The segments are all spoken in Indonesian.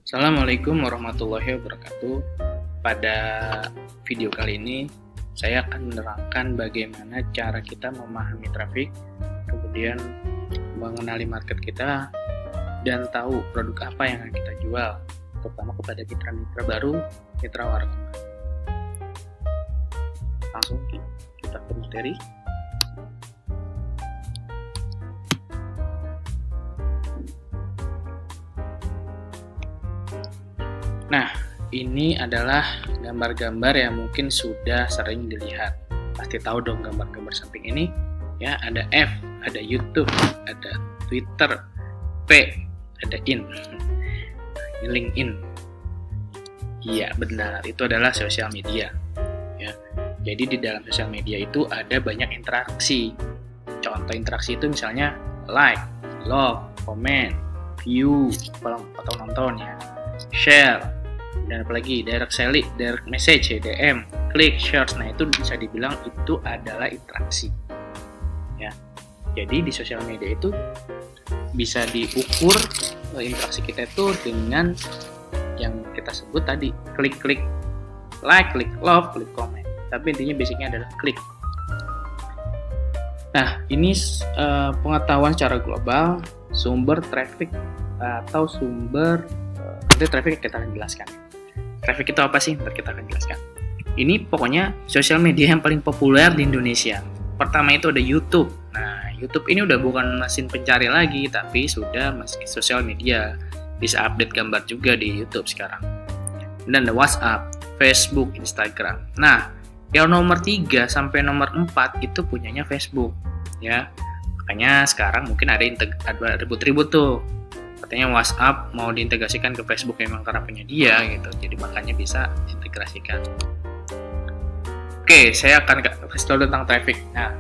Assalamualaikum warahmatullahi wabarakatuh. Pada video kali ini, saya akan menerangkan bagaimana cara kita memahami traffic, kemudian mengenali market kita, dan tahu produk apa yang akan kita jual, terutama kepada mitra-mitra baru, mitra warga. Langsung kita ke materi. Nah, ini adalah gambar-gambar yang mungkin sudah sering dilihat. Pasti tahu dong gambar-gambar samping ini. Ya, ada F, ada YouTube, ada Twitter, P, ada IN. Ini LinkedIn. Iya, benar. Itu adalah sosial media. Ya. Jadi di dalam sosial media itu ada banyak interaksi. Contoh interaksi itu misalnya like, love, comment, view, atau nonton ya, share, dan apalagi direct selling, direct message, DM, klik, shares. Nah, itu bisa dibilang itu adalah interaksi. Ya. Jadi di sosial media itu bisa diukur interaksi kita itu dengan yang kita sebut tadi, klik, like, klik, love, klik, comment. Tapi intinya basicnya adalah klik. Nah, ini pengetahuan secara global sumber traffic atau sumber nanti traffic kita akan jelaskan. Traffic itu apa sih? Ntar kita akan jelaskan. Ini pokoknya sosial media yang paling populer di Indonesia. Pertama itu ada YouTube. Nah, YouTube ini udah bukan mesin pencari lagi, tapi sudah mesin sosial media. Bisa update gambar juga di YouTube sekarang. Dan ada WhatsApp, Facebook, Instagram. Nah, yang nomor 3 sampai nomor 4 itu punyanya Facebook. Ya, makanya sekarang mungkin ada ribut-ribut tuh. Katanya WhatsApp mau diintegrasikan ke Facebook memang karena punya dia gitu, jadi makanya bisa diintegrasikan. Oke, saya akan kasih tahu tentang traffic. Nah,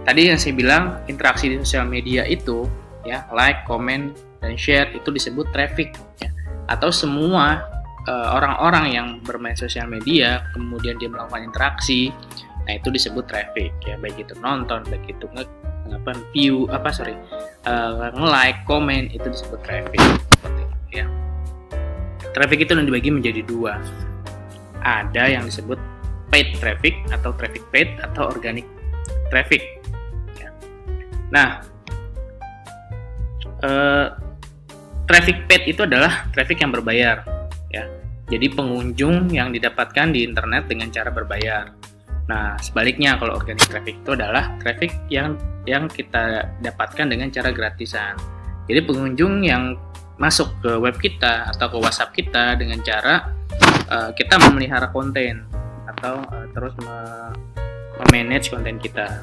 tadi yang saya bilang interaksi di sosial media itu ya, like, comment, dan share itu disebut traffic ya. Atau semua orang-orang yang bermain sosial media kemudian dia melakukan interaksi, nah itu disebut traffic ya, baik itu nonton, baik itu view, nge-like, komen, itu disebut traffic. Seperti itu ya. Traffic itu dibagi menjadi 2. Ada yang disebut paid traffic atau traffic paid atau organic traffic ya. Nah, traffic paid itu adalah traffic yang berbayar ya. Jadi pengunjung yang didapatkan di internet dengan cara berbayar. Nah, sebaliknya kalau organic traffic itu adalah traffic yang kita dapatkan dengan cara gratisan. Jadi pengunjung yang masuk ke web kita atau ke WhatsApp kita dengan cara kita memelihara konten atau terus memanage konten kita.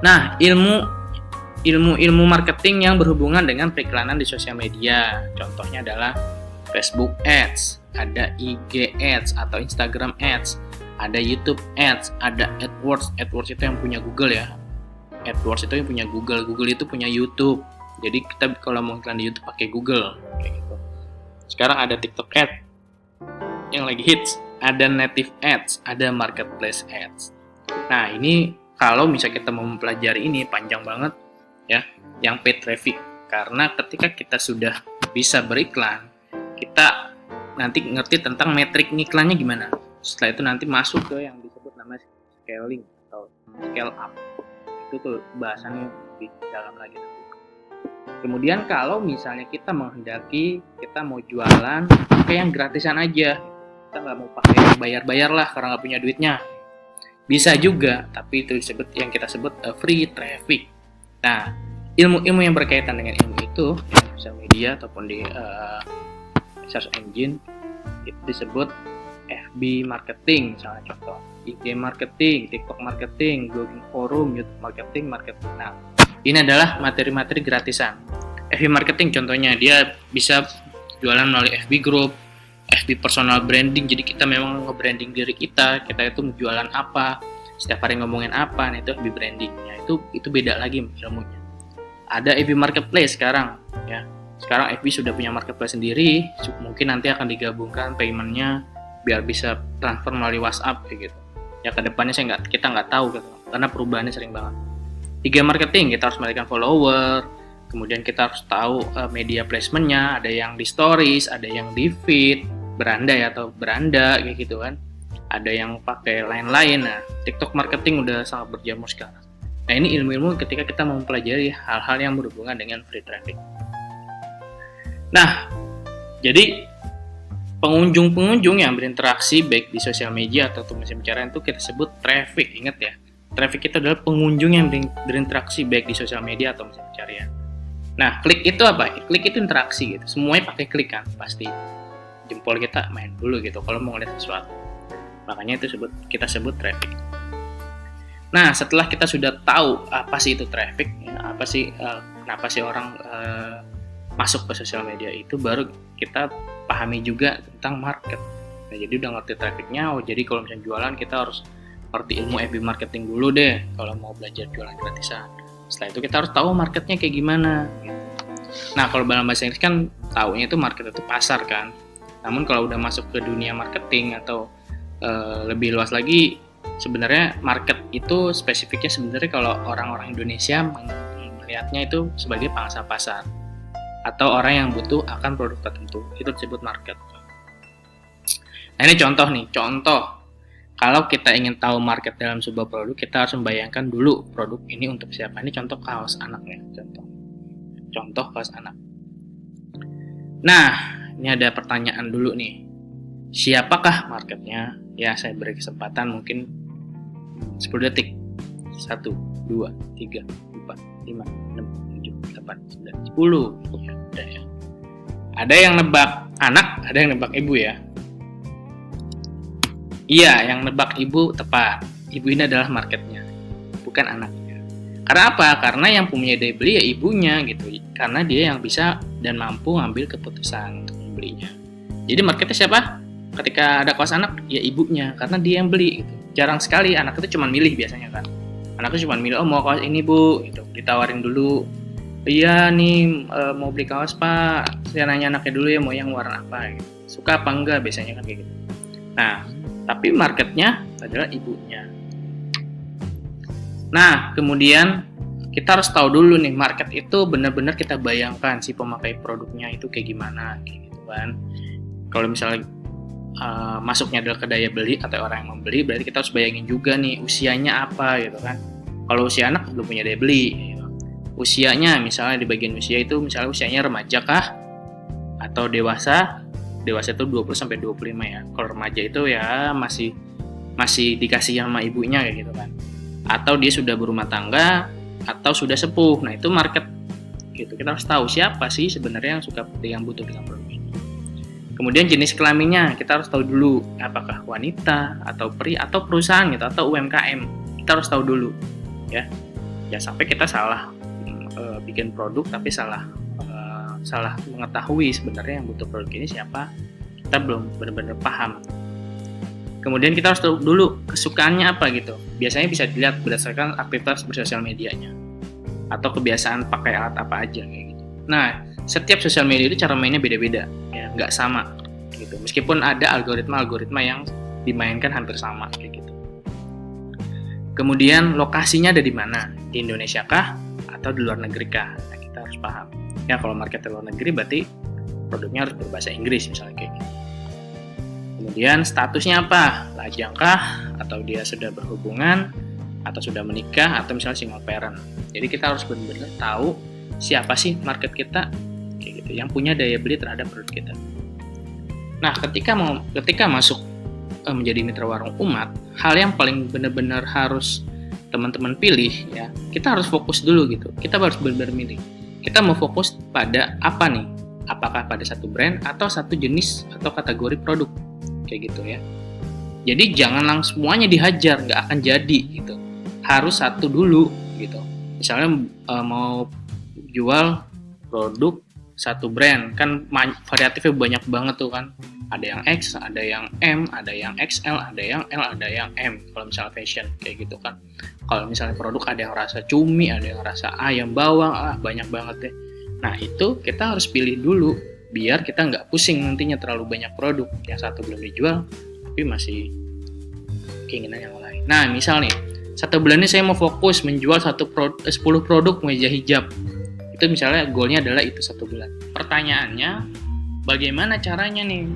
Nah, ilmu marketing yang berhubungan dengan periklanan di sosial media. Contohnya adalah Facebook Ads, ada IG Ads atau Instagram Ads, ada YouTube Ads, ada AdWords. AdWords itu yang punya Google ya. AdWords itu yang punya Google. Google itu punya YouTube. Jadi kita kalau mau iklan di YouTube pakai Google kayak gitu. Sekarang ada TikTok Ads yang lagi hits, ada native ads, ada marketplace ads. Nah, ini kalau misalnya kita mau mempelajari ini panjang banget ya, yang paid traffic. Karena ketika kita sudah bisa beriklan, kita nanti ngerti tentang metrik iklannya gimana. Setelah itu nanti masuk ke yang disebut namanya scaling atau scale up. Itu tuh bahasannya lebih dalam lagi nanti. Kemudian kalau misalnya kita menghendaki, kita mau jualan pakai yang gratisan aja, kita nggak mau pakai bayar-bayar lah karena nggak punya duitnya, bisa juga, tapi itu disebut yang kita sebut free traffic. Nah, ilmu-ilmu yang berkaitan dengan ilmu itu di sosial media ataupun di search engine itu disebut FB marketing, misalnya contoh IG marketing, TikTok marketing, blogging forum, YouTube marketing. Nah, ini adalah materi-materi gratisan. FB marketing contohnya dia bisa jualan melalui FB group, FB personal branding. Jadi kita memang nge-branding diri kita itu jualan apa, setiap hari ngomongin apa, nah itu FB branding. Ya, itu beda lagi ilmunya. Ada FB marketplace sekarang ya. Sekarang FB sudah punya marketplace sendiri, mungkin nanti akan digabungkan paymentnya biar bisa transfer melalui WhatsApp kayak gitu. Ya kedepannya kita nggak tahu gitu, karena perubahannya sering banget. 3 marketing, kita harus memberikan follower, Kemudian kita harus tahu media placement-nya, ada yang di stories, ada yang di feed, berandai atau beranda kayak gitu kan. Ada yang pakai lain-lain. Nah, TikTok marketing udah sangat berjamur sekarang. Nah, ini ilmu-ilmu ketika kita mempelajari hal-hal yang berhubungan dengan free traffic. Nah, jadi pengunjung-pengunjung yang berinteraksi baik di sosial media atau mesin pencarian itu kita sebut traffic. Ingat ya, traffic itu adalah pengunjung yang berinteraksi baik di sosial media atau mesin pencarian. Nah, klik itu apa? Klik itu interaksi gitu. Semuanya pakai klik kan, pasti. Jempol kita main dulu gitu kalau mau ngeliat sesuatu. Makanya itu kita sebut traffic. Nah, setelah kita sudah tahu apa sih itu traffic, ya, kenapa sih orang masuk ke sosial media itu, baru kita pahami juga tentang market. Nah, jadi udah ngerti trafficnya, jadi kalau misalnya jualan kita harus ngerti ilmu FB marketing dulu deh kalau mau belajar jualan gratisan. Setelah itu kita harus tahu marketnya kayak gimana gitu. Nah, kalau dalam bahasa Inggris kan taunya itu market itu pasar kan. Namun kalau udah masuk ke dunia marketing atau lebih luas lagi, sebenarnya market itu spesifiknya sebenarnya kalau orang-orang Indonesia melihatnya itu sebagai pangsa pasar atau orang yang butuh akan produk tertentu, itu disebut market. Nah, ini contoh. Kalau kita ingin tahu market dalam sebuah produk, kita harus membayangkan dulu produk ini untuk siapa. Ini contoh kaos anak ya, contoh kaos anak. Nah, ini ada pertanyaan dulu nih. Siapakah marketnya? Ya, saya beri kesempatan mungkin 10 detik. 1, 2, 3, 4, 5, 6, 7, 8, 9, 10. Ya, udah ya. Ada yang nebak anak, ada yang nebak ibu ya. Iya, yang nebak ibu tepat. Ibu ini adalah marketnya, bukan anaknya. Karena apa? Karena yang punya daya beli ya ibunya gitu. Karena dia yang bisa dan mampu ngambil keputusan untuk membelinya. Jadi marketnya siapa? Ketika ada kaos anak, ya ibunya, karena dia yang beli gitu. Jarang sekali anak itu cuma milih biasanya kan. Anak itu cuma milih, oh mau kaos ini bu, gitu. Ditawarin dulu. Iya nih mau beli kaos pak. Saya nanya anaknya dulu ya mau yang warna apa gitu. Suka apa enggak biasanya kan kayak gitu. Nah, tapi marketnya adalah ibunya. Nah, kemudian kita harus tahu dulu nih, market itu benar-benar kita bayangkan si pemakai produknya itu kayak gimana, kayak gitu kan. Kalau misalnya masuknya adalah ke daya beli atau orang yang membeli, berarti kita harus bayangin juga nih usianya apa gitu kan. Kalau usia anak belum punya daya beli, gitu. Usianya misalnya di bagian usia itu misalnya usianya remaja kah atau dewasa itu 20-25 ya. Kalau remaja itu ya masih dikasih sama ibunya kayak gitu kan. Atau dia sudah berumah tangga atau sudah sepuh. Nah, itu market gitu. Kita harus tahu siapa sih sebenarnya yang butuh dengan produk ini. Kemudian jenis kelaminnya kita harus tahu dulu, apakah wanita atau pria atau perusahaan gitu atau UMKM. Kita harus tahu dulu ya. Jangan sampai kita salah bikin produk tapi salah mengetahui sebenarnya yang butuh produk ini siapa, kita belum benar-benar paham. Kemudian kita harus tahu dulu kesukaannya apa gitu. Biasanya bisa dilihat berdasarkan aktivitas bersosial medianya atau kebiasaan pakai alat apa aja kayak gitu. Nah, setiap sosial media itu cara mainnya beda-beda ya, nggak sama gitu. Meskipun ada algoritma yang dimainkan hampir sama kayak gitu. Kemudian lokasinya ada di mana? Di Indonesia kah atau di luar negeri kah? Nah, kita harus paham. Ya, kalau market di luar negeri berarti produknya harus berbahasa Inggris misalnya kayak gitu. Kemudian statusnya apa? Lajangkah atau dia sudah berhubungan atau sudah menikah atau misalnya single parent. Jadi kita harus benar-benar tahu siapa sih market kita kayak gitu yang punya daya beli terhadap produk kita. Nah, ketika masuk menjadi mitra warung umat, hal yang paling benar-benar harus teman-teman pilih ya, kita harus fokus dulu gitu. Kita harus benar-benar milih. Kita mau fokus pada apa nih? Apakah pada satu brand atau satu jenis atau kategori produk kayak gitu ya. Jadi jangan langsung semuanya dihajar, nggak akan jadi gitu. Harus satu dulu gitu. Misalnya mau jual produk satu brand kan variatifnya banyak banget tuh kan. Ada yang X, ada yang M, ada yang XL, ada yang L, ada yang M. Kalau misalnya fashion kayak gitu kan. Kalau misalnya produk ada yang rasa cumi, ada yang rasa ayam bawang, banyak banget deh. Nah, itu kita harus pilih dulu biar kita nggak pusing nantinya terlalu banyak produk. Yang satu belum dijual tapi masih keinginan yang lain. Nah, misal nih, satu bulan ini saya mau fokus menjual 10 produk meja hijab. Itu misalnya goalnya adalah itu 1 bulan. Pertanyaannya, bagaimana caranya nih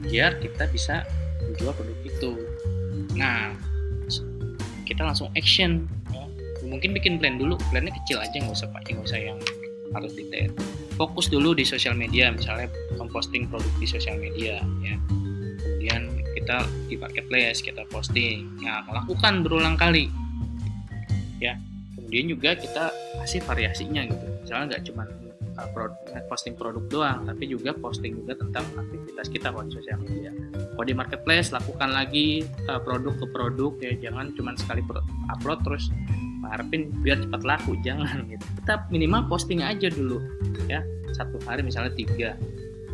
biar kita bisa menjual produk itu? Nah, kita langsung action. Mungkin bikin plan dulu, plannya kecil aja, nggak usah yang harus detail. Fokus dulu di sosial media, misalnya memposting produk di sosial media, ya. Kemudian kita di marketplace kita posting, ya, lakukan berulang kali, ya. Kemudian juga kita kasih variasinya gitu, misalnya nggak cuma posting produk doang, tapi juga posting juga tentang aktivitas kita di sosial media. Kalau di marketplace lakukan lagi produk ke produk, ya, jangan cuma sekali upload terus harapin biar cepat laku, jangan gitu. Kita minimal posting aja dulu, ya, 1 hari misalnya 3,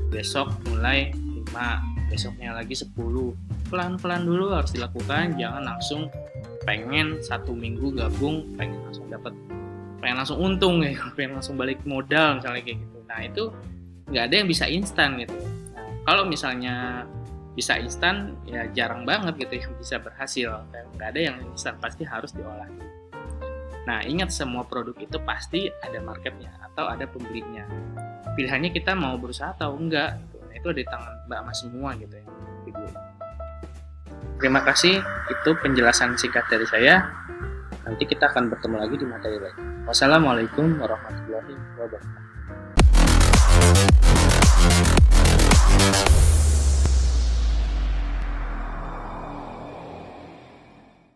besok mulai 5, besoknya lagi 10, pelan-pelan dulu harus dilakukan, jangan langsung pengen 1 minggu gabung pengen langsung untung ya, pengen langsung balik modal misalnya kayak gitu. Nah itu nggak ada yang bisa instan gitu. Nah, kalau misalnya bisa instan ya jarang banget gitu yang bisa berhasil, nggak ada yang instan, pasti harus diolah. Nah, ingat semua produk itu pasti ada marketnya atau ada pembelinya. Pilihannya kita mau berusaha atau enggak. Gitu. Nah, itu ada di tangan Mbak Mas semua gitu ya. Video. Terima kasih, itu penjelasan singkat dari saya. Nanti kita akan bertemu lagi di materi lain. Wassalamualaikum warahmatullahi wabarakatuh.